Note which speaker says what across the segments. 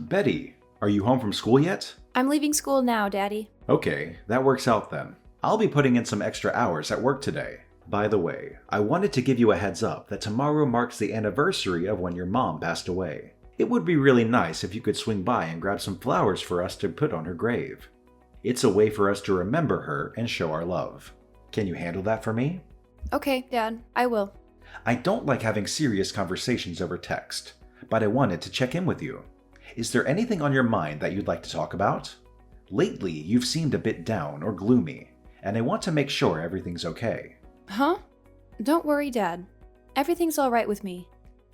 Speaker 1: Betty, are you home from school yet?
Speaker 2: I'm leaving school now, Daddy.
Speaker 1: Okay, that works out then. I'll be putting in some extra hours at work today. By the way, I wanted to give you a heads up that tomorrow marks the anniversary of when your mom passed away. It would be really nice if you could swing by and grab some flowers for us to put on her grave. It's a way for us to remember her and show our love. Can you handle that for me?
Speaker 2: Okay, Dad, I will.
Speaker 1: I don't like having serious conversations over text, but I wanted to check in with you. Is there anything on your mind that you'd like to talk about? Lately, you've seemed a bit down or gloomy, and I want to make sure everything's okay.
Speaker 2: Huh? Don't worry, Dad. Everything's all right with me.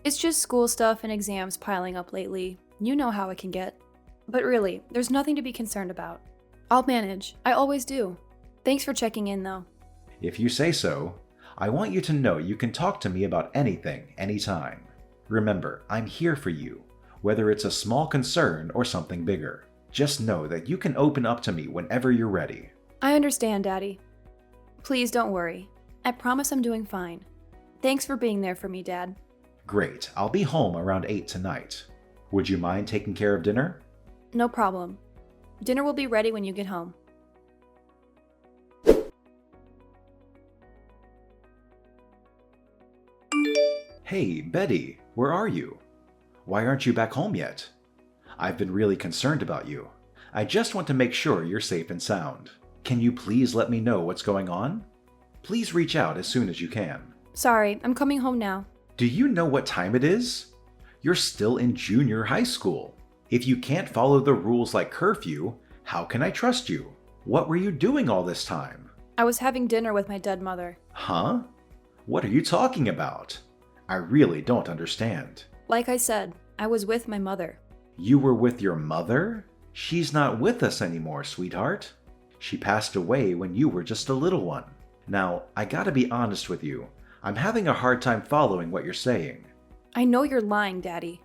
Speaker 2: It's just school stuff and exams piling up lately. You know how it can get. But really, there's nothing to be concerned about. I'll manage. I always do. Thanks for checking in, though.
Speaker 1: If you say so, I want you to know you can talk to me about anything, anytime. Remember, I'm here for you, whether it's a small concern or something bigger. Just know that you can open up to me whenever you're ready.
Speaker 2: I understand, Daddy. Please don't worry. I promise I'm doing fine. Thanks for being there for me, Dad.
Speaker 1: Great, I'll be home around 8 tonight. Would you mind taking care of dinner?
Speaker 2: No problem. Dinner will be ready when you get home.
Speaker 1: Hey, Betty, where are you? Why aren't you back home yet? I've been really concerned about you. I just want to make sure you're safe and sound. Can you please let me know what's going on? Please reach out as soon as you can.
Speaker 2: Sorry, I'm coming home now.
Speaker 1: Do you know what time it is? You're still in junior high school. If you can't follow the rules like curfew, how can I trust you? What were you doing all this time?
Speaker 2: I was having dinner with my dead mother.
Speaker 1: Huh? What are you talking about? I really don't understand.
Speaker 2: Like I said, I was with my mother.
Speaker 1: You were with your mother? She's not with us anymore, sweetheart. She passed away when you were just a little one. Now, I gotta be honest with you. I'm having a hard time following what you're saying.
Speaker 2: I know you're lying, Daddy.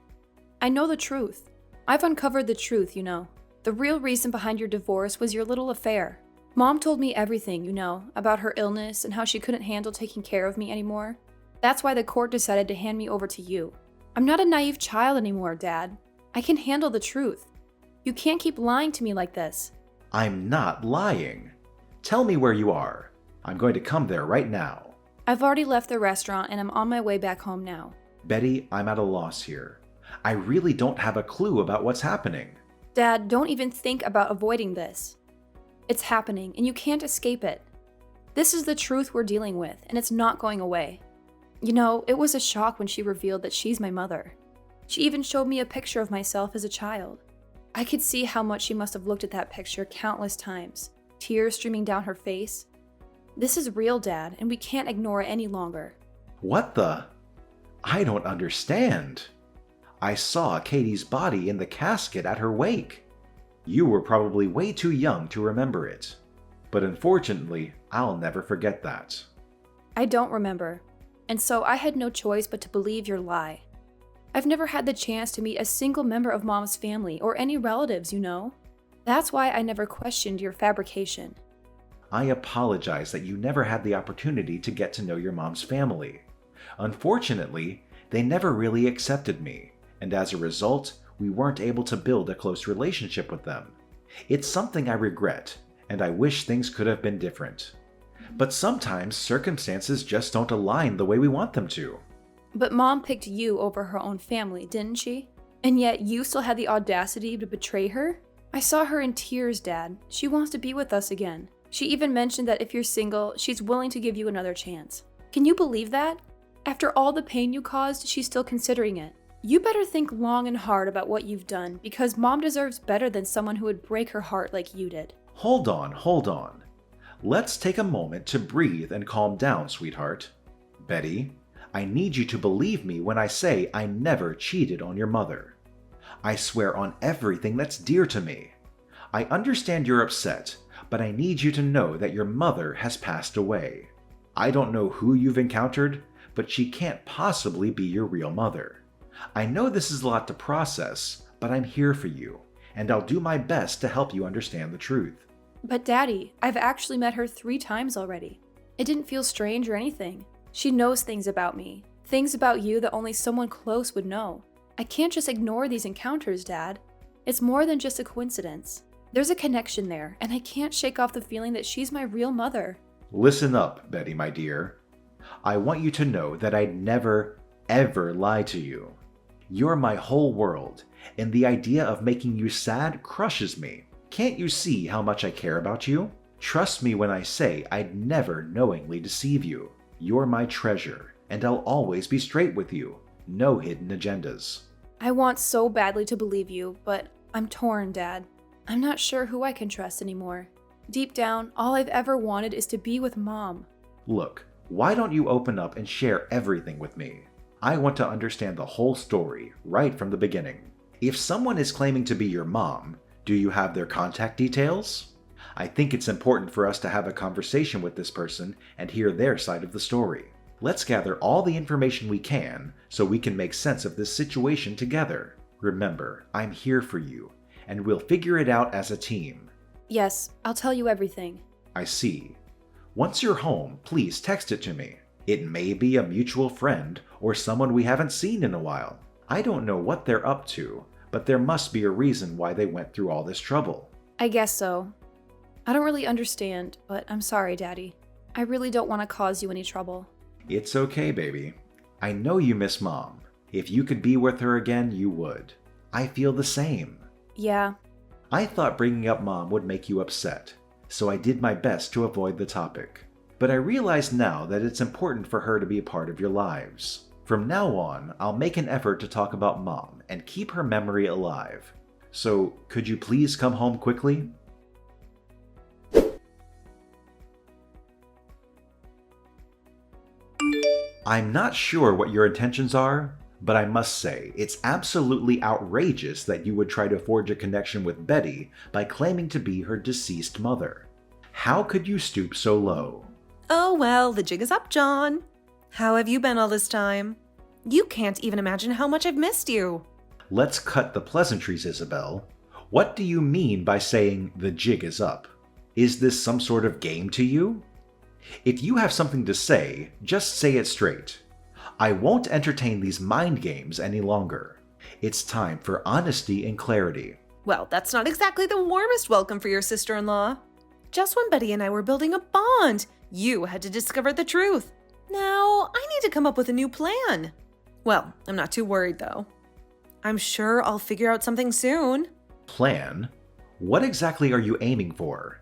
Speaker 2: I know the truth. I've uncovered the truth, you know. The real reason behind your divorce was your little affair. Mom told me everything, you know, about her illness and how she couldn't handle taking care of me anymore. That's why the court decided to hand me over to you. I'm not a naive child anymore, Dad. I can handle the truth. You can't keep lying to me like this.
Speaker 1: I'm not lying. Tell me where you are. I'm going to come there right now.
Speaker 2: I've already left the restaurant and I'm on my way back home now.
Speaker 1: Betty, I'm at a loss here. I really don't have a clue about what's happening.
Speaker 2: Dad, don't even think about avoiding this. It's happening and you can't escape it. This is the truth we're dealing with and it's not going away. You know, it was a shock when she revealed that she's my mother. She even showed me a picture of myself as a child. I could see how much she must have looked at that picture countless times, tears streaming down her face. This is real, Dad, and we can't ignore it any longer.
Speaker 1: What the? I don't understand. I saw Katie's body in the casket at her wake. You were probably way too young to remember it. But unfortunately, I'll never forget that.
Speaker 2: I don't remember, and so I had no choice but to believe your lie. I've never had the chance to meet a single member of Mom's family or any relatives, you know. That's why I never questioned your fabrication.
Speaker 1: I apologize that you never had the opportunity to get to know your mom's family. Unfortunately, they never really accepted me, and as a result, we weren't able to build a close relationship with them. It's something I regret, and I wish things could have been different. But sometimes circumstances just don't align the way we want them to.
Speaker 2: But Mom picked you over her own family, didn't she? And yet you still had the audacity to betray her? I saw her in tears, Dad. She wants to be with us again. She even mentioned that if you're single, she's willing to give you another chance. Can you believe that? After all the pain you caused, she's still considering it. You better think long and hard about what you've done, because Mom deserves better than someone who would break her heart like you did.
Speaker 1: Hold on. Let's take a moment to breathe and calm down, sweetheart. Betty, I need you to believe me when I say I never cheated on your mother. I swear on everything that's dear to me. I understand you're upset, but I need you to know that your mother has passed away. I don't know who you've encountered, but she can't possibly be your real mother. I know this is a lot to process, but I'm here for you, and I'll do my best to help you understand the truth.
Speaker 2: But Daddy, I've actually met her 3 times already. It didn't feel strange or anything. She knows things about me, things about you that only someone close would know. I can't just ignore these encounters, Dad. It's more than just a coincidence. There's a connection there, and I can't shake off the feeling that she's my real mother.
Speaker 1: Listen up, Betty, my dear. I want you to know that I'd never, ever lie to you. You're my whole world, and the idea of making you sad crushes me. Can't you see how much I care about you? Trust me when I say I'd never knowingly deceive you. You're my treasure, and I'll always be straight with you. No hidden agendas.
Speaker 2: I want so badly to believe you, but I'm torn, Dad. I'm not sure who I can trust anymore. Deep down, all I've ever wanted is to be with Mom.
Speaker 1: Look, why don't you open up and share everything with me? I want to understand the whole story, right from the beginning. If someone is claiming to be your mom, do you have their contact details? I think it's important for us to have a conversation with this person and hear their side of the story. Let's gather all the information we can so we can make sense of this situation together. Remember, I'm here for you, and we'll figure it out as a team.
Speaker 2: Yes, I'll tell you everything.
Speaker 1: I see. Once you're home, please text it to me. It may be a mutual friend or someone we haven't seen in a while. I don't know what they're up to, but there must be a reason why they went through all this trouble.
Speaker 2: I guess so. I don't really understand, but I'm sorry, Daddy. I really don't want to cause you any trouble.
Speaker 1: It's okay, baby. I know you miss Mom. If you could be with her again, you would. I feel the same.
Speaker 2: Yeah.
Speaker 1: I thought bringing up Mom would make you upset, so I did my best to avoid the topic. But I realize now that it's important for her to be a part of your lives. From now on, I'll make an effort to talk about Mom and keep her memory alive. So, could you please come home quickly? I'm not sure what your intentions are, but I must say, it's absolutely outrageous that you would try to forge a connection with Betty by claiming to be her deceased mother. How could you stoop so low?
Speaker 3: Oh well, the jig is up, John. How have you been all this time? You can't even imagine how much I've missed you.
Speaker 1: Let's cut the pleasantries, Isabel. What do you mean by saying the jig is up? Is this some sort of game to you? If you have something to say, just say it straight. I won't entertain these mind games any longer. It's time for honesty and clarity.
Speaker 3: Well, that's not exactly the warmest welcome for your sister-in-law. Just when Betty and I were building a bond, you had to discover the truth. Now, I need to come up with a new plan. Well, I'm not too worried though. I'm sure I'll figure out something soon.
Speaker 1: Plan? What exactly are you aiming for?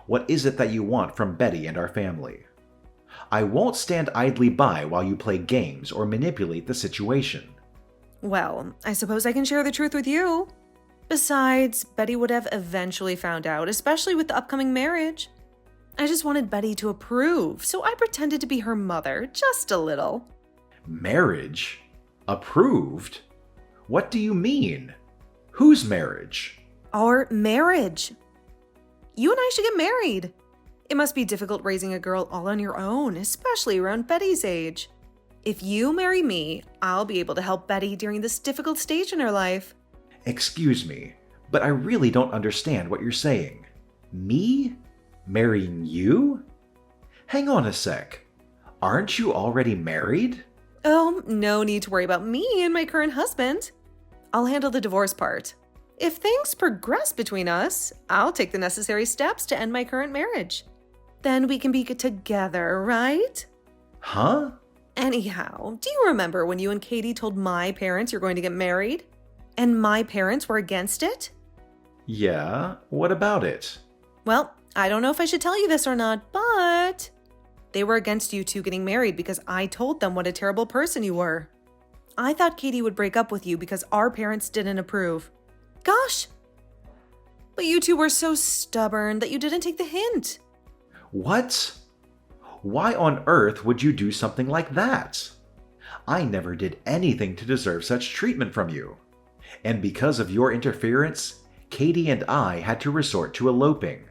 Speaker 1: What is it that you want from Betty and our family? I won't stand idly by while you play games or manipulate the situation.
Speaker 3: Well, I suppose I can share the truth with you. Besides, Betty would have eventually found out, especially with the upcoming marriage. I just wanted Betty to approve, so I pretended to be her mother, just a little.
Speaker 1: Marriage? Approved? What do you mean? Whose marriage?
Speaker 3: Our marriage. You and I should get married. It must be difficult raising a girl all on your own, especially around Betty's age. If you marry me, I'll be able to help Betty during this difficult stage in her life.
Speaker 1: Excuse me, but I really don't understand what you're saying. Me? Marrying you? Hang on a sec. Aren't you already married?
Speaker 3: Oh, no need to worry about me and my current husband. I'll handle the divorce part. If things progress between us, I'll take the necessary steps to end my current marriage. Then we can be together, right?
Speaker 1: Huh?
Speaker 3: Anyhow, do you remember when you and Katie told my parents you're going to get married? And my parents were against it?
Speaker 1: Yeah, what about it?
Speaker 3: Well, I don't know if I should tell you this or not, but they were against you two getting married because I told them what a terrible person you were. I thought Katie would break up with you because our parents didn't approve. Gosh! But you two were so stubborn that you didn't take the hint.
Speaker 1: What? Why on earth would you do something like that? I never did anything to deserve such treatment from you. And because of your interference, Katie and I had to resort to eloping.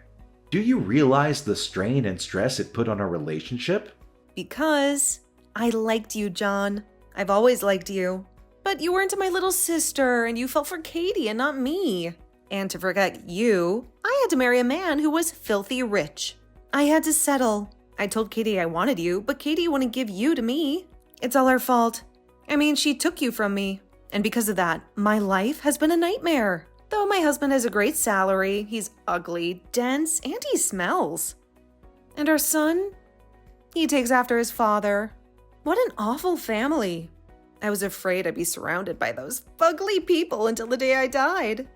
Speaker 1: Do you realize the strain and stress it put on our relationship?
Speaker 3: Because I liked you, John. I've always liked you. But you weren't my little sister, and you fell for Katie and not me. And to forget you, I had to marry a man who was filthy rich. I had to settle. I told Katie I wanted you, but Katie wouldn't give you to me. It's all her fault. I mean, she took you from me. And because of that, my life has been a nightmare. Though my husband has a great salary, he's ugly, dense, and he smells. And our son? He takes after his father. What an awful family. I was afraid I'd be surrounded by those fugly people until the day I died.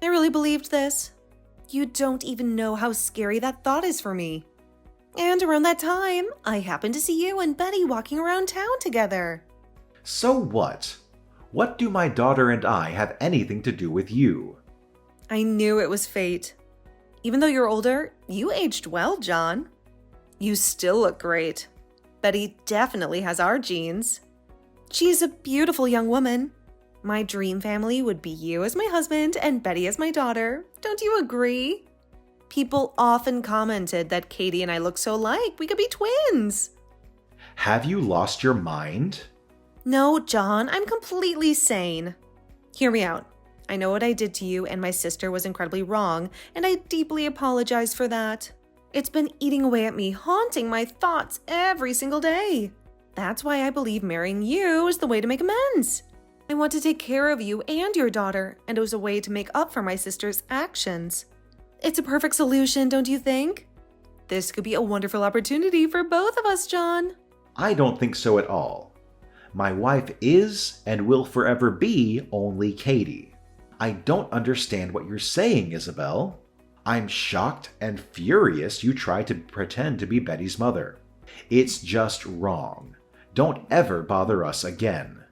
Speaker 3: I really believed this. You don't even know how scary that thought is for me. And around that time, I happened to see you and Betty walking around town together.
Speaker 1: So what? What do my daughter and I have anything to do with you?
Speaker 3: I knew it was fate. Even though you're older, you aged well, John. You still look great. Betty definitely has our genes. She's a beautiful young woman. My dream family would be you as my husband and Betty as my daughter. Don't you agree? People often commented that Katie and I look so alike. We could be twins.
Speaker 1: Have you lost your mind?
Speaker 3: No, John, I'm completely sane. Hear me out. I know what I did to you and my sister was incredibly wrong, and I deeply apologize for that. It's been eating away at me, haunting my thoughts every single day. That's why I believe marrying you is the way to make amends. I want to take care of you and your daughter, and it was a way to make up for my sister's actions. It's a perfect solution, don't you think? This could be a wonderful opportunity for both of us, John.
Speaker 1: I don't think so at all. My wife is and will forever be only Katie. I don't understand what you're saying, Isabel. I'm shocked and furious you tried to pretend to be Betty's mother. It's just wrong. Don't ever bother us again.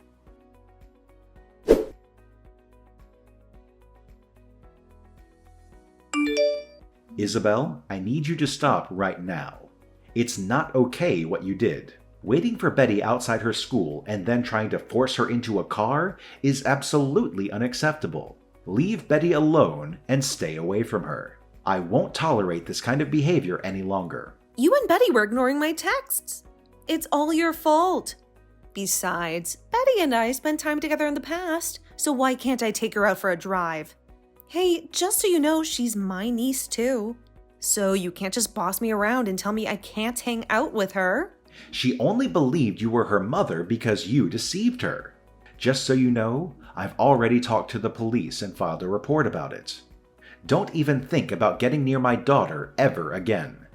Speaker 1: Isabel, I need you to stop right now. It's not okay what you did. Waiting for Betty outside her school and then trying to force her into a car is absolutely unacceptable. Leave Betty alone and stay away from her. I won't tolerate this kind of behavior any longer.
Speaker 3: You and Betty were ignoring my texts. It's all your fault. Besides, Betty and I spent time together in the past, so why can't I take her out for a drive? Hey, just so you know, she's my niece too. So you can't just boss me around and tell me I can't hang out with her.
Speaker 1: She only believed you were her mother because you deceived her. Just so you know, I've already talked to the police and filed a report about it. Don't even think about getting near my daughter ever again.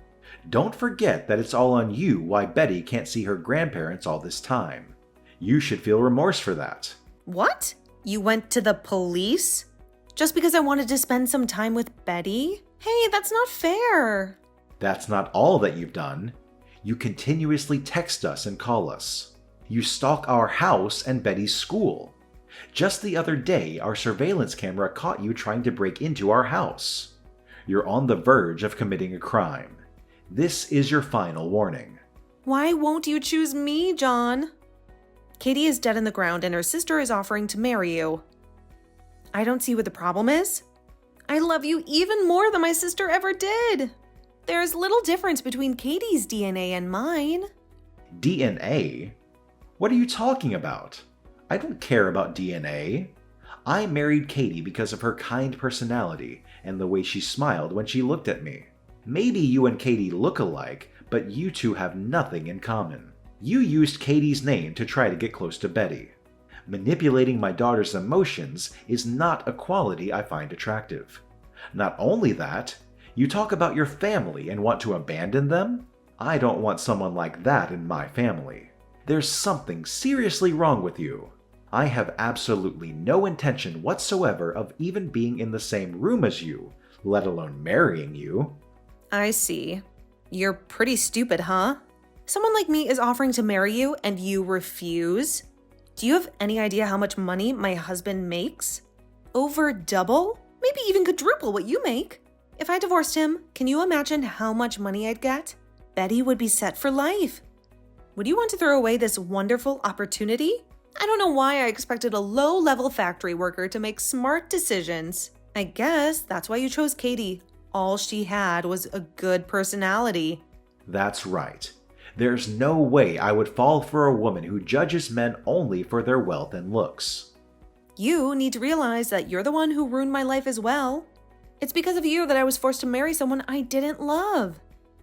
Speaker 1: Don't forget that it's all on you why Betty can't see her grandparents all this time. You should feel remorse for that.
Speaker 3: What? You went to the police? Just because I wanted to spend some time with Betty? Hey, that's not fair.
Speaker 1: That's not all that you've done. You continuously text us and call us. You stalk our house and Betty's school. Just the other day, our surveillance camera caught you trying to break into our house. You're on the verge of committing a crime. This is your final warning.
Speaker 3: Why won't you choose me, John? Katie is dead in the ground and her sister is offering to marry you. I don't see what the problem is. I love you even more than my sister ever did. There's little difference between Katie's DNA and mine.
Speaker 1: DNA? What are you talking about? I don't care about DNA. I married Katie because of her kind personality and the way she smiled when she looked at me. Maybe you and Katie look alike, but you two have nothing in common. You used Katie's name to try to get close to Betty. Manipulating my daughter's emotions is not a quality I find attractive. Not only that, you talk about your family and want to abandon them? I don't want someone like that in my family. There's something seriously wrong with you. I have absolutely no intention whatsoever of even being in the same room as you, let alone marrying you.
Speaker 3: I see. You're pretty stupid, huh? Someone like me is offering to marry you and you refuse? Do you have any idea how much money my husband makes? Over double? Maybe even quadruple what you make. If I divorced him, can you imagine how much money I'd get? Betty would be set for life. Would you want to throw away this wonderful opportunity? I don't know why I expected a low-level factory worker to make smart decisions. I guess that's why you chose Katie. All she had was a good personality.
Speaker 1: That's right. There's no way I would fall for a woman who judges men only for their wealth and looks.
Speaker 3: You need to realize that you're the one who ruined my life as well. It's because of you that I was forced to marry someone I didn't love.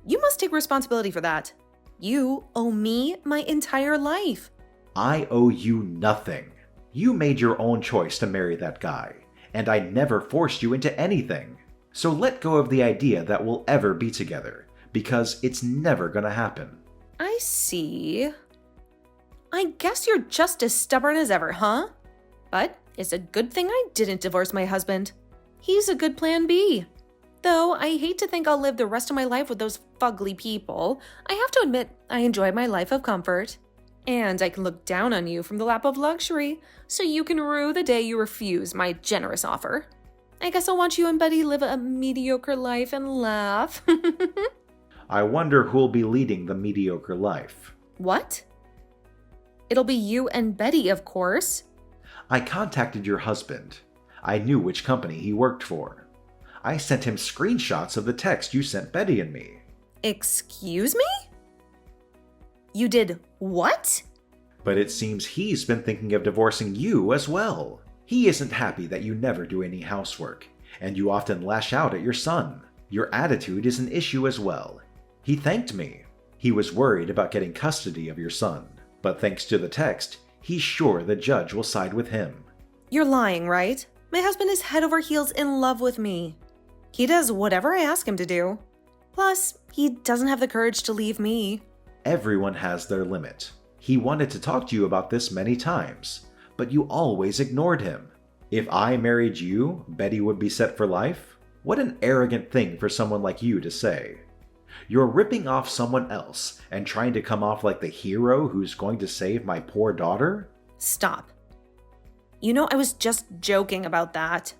Speaker 3: You must take responsibility for that. You owe me my entire life.
Speaker 1: I owe you nothing. You made your own choice to marry that guy, and I never forced you into anything. So let go of the idea that we'll ever be together, because it's never gonna happen.
Speaker 3: I see. I guess you're just as stubborn as ever, huh? But it's a good thing I didn't divorce my husband. He's a good plan B. Though I hate to think I'll live the rest of my life with those fugly people, I have to admit I enjoy my life of comfort. And I can look down on you from the lap of luxury, so you can rue the day you refuse my generous offer. I guess I'll watch you and Betty live a mediocre life and laugh.
Speaker 1: I wonder who'll be leading the mediocre life.
Speaker 3: What? It'll be you and Betty, of course.
Speaker 1: I contacted your husband. I knew which company he worked for. I sent him screenshots of the text you sent Betty and me.
Speaker 3: Excuse me? You did what?
Speaker 1: But it seems he's been thinking of divorcing you as well. He isn't happy that you never do any housework, and you often lash out at your son. Your attitude is an issue as well. He thanked me. He was worried about getting custody of your son, but thanks to the text, he's sure the judge will side with him.
Speaker 3: You're lying, right? My husband is head over heels in love with me. He does whatever I ask him to do. Plus, he doesn't have the courage to leave me.
Speaker 1: Everyone has their limit. He wanted to talk to you about this many times, but you always ignored him. If I married you, Betty would be set for life? What an arrogant thing for someone like you to say. You're ripping off someone else and trying to come off like the hero who's going to save my poor daughter?
Speaker 3: Stop. You know, I was just joking about that.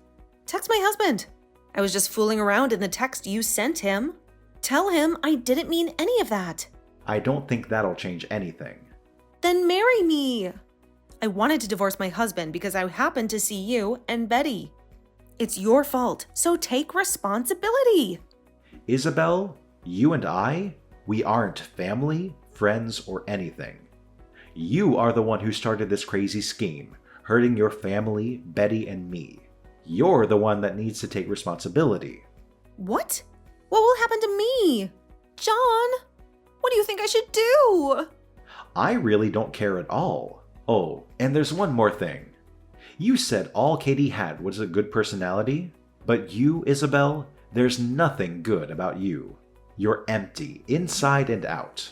Speaker 3: Text my husband. I was just fooling around in the text you sent him. Tell him I didn't mean any of that.
Speaker 1: I don't think that'll change anything.
Speaker 3: Then marry me. I wanted to divorce my husband because I happened to see you and Betty. It's your fault, so take responsibility.
Speaker 1: Isabel, you and I, we aren't family, friends, or anything. You are the one who started this crazy scheme, hurting your family, Betty, and me. You're the one that needs to take responsibility.
Speaker 3: What? What will happen to me? John, what do you think I should do?
Speaker 1: I really don't care at all. Oh, and there's one more thing. You said all Katie had was a good personality, but you, Isabel, there's nothing good about you. You're empty, inside and out.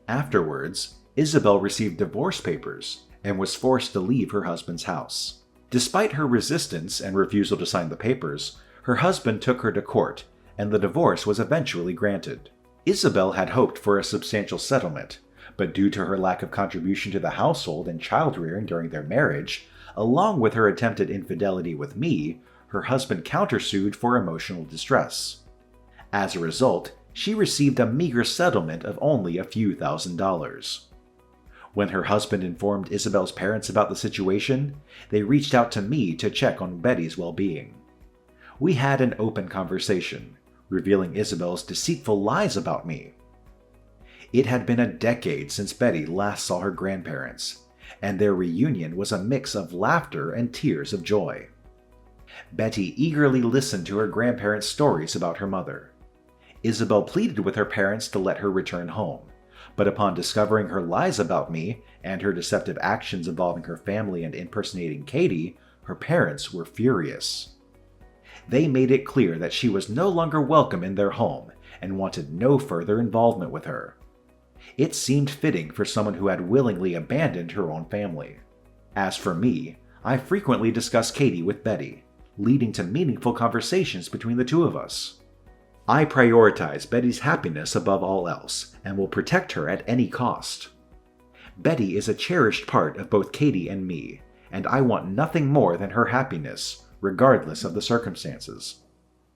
Speaker 1: Afterwards, Isabel received divorce papers and was forced to leave her husband's house. Despite her resistance and refusal to sign the papers, her husband took her to court, and the divorce was eventually granted. Isabel had hoped for a substantial settlement, but due to her lack of contribution to the household and child-rearing during their marriage, along with her attempted infidelity with me, her husband countersued for emotional distress. As a result, she received a meager settlement of only a few $1,000s. When her husband informed Isabel's parents about the situation, they reached out to me to check on Betty's well-being. We had an open conversation, revealing Isabel's deceitful lies about me. It had been a decade since Betty last saw her grandparents, and their reunion was a mix of laughter and tears of joy. Betty eagerly listened to her grandparents' stories about her mother. Isabel pleaded with her parents to let her return home, but upon discovering her lies about me and her deceptive actions involving her family and impersonating Katie, her parents were furious. They made it clear that she was no longer welcome in their home and wanted no further involvement with her. It seemed fitting for someone who had willingly abandoned her own family. As for me, I frequently discussed Katie with Betty, leading to meaningful conversations between the two of us. I prioritize Betty's happiness above all else and will protect her at any cost. Betty is a cherished part of both Katie and me, and I want nothing more than her happiness, regardless of the circumstances.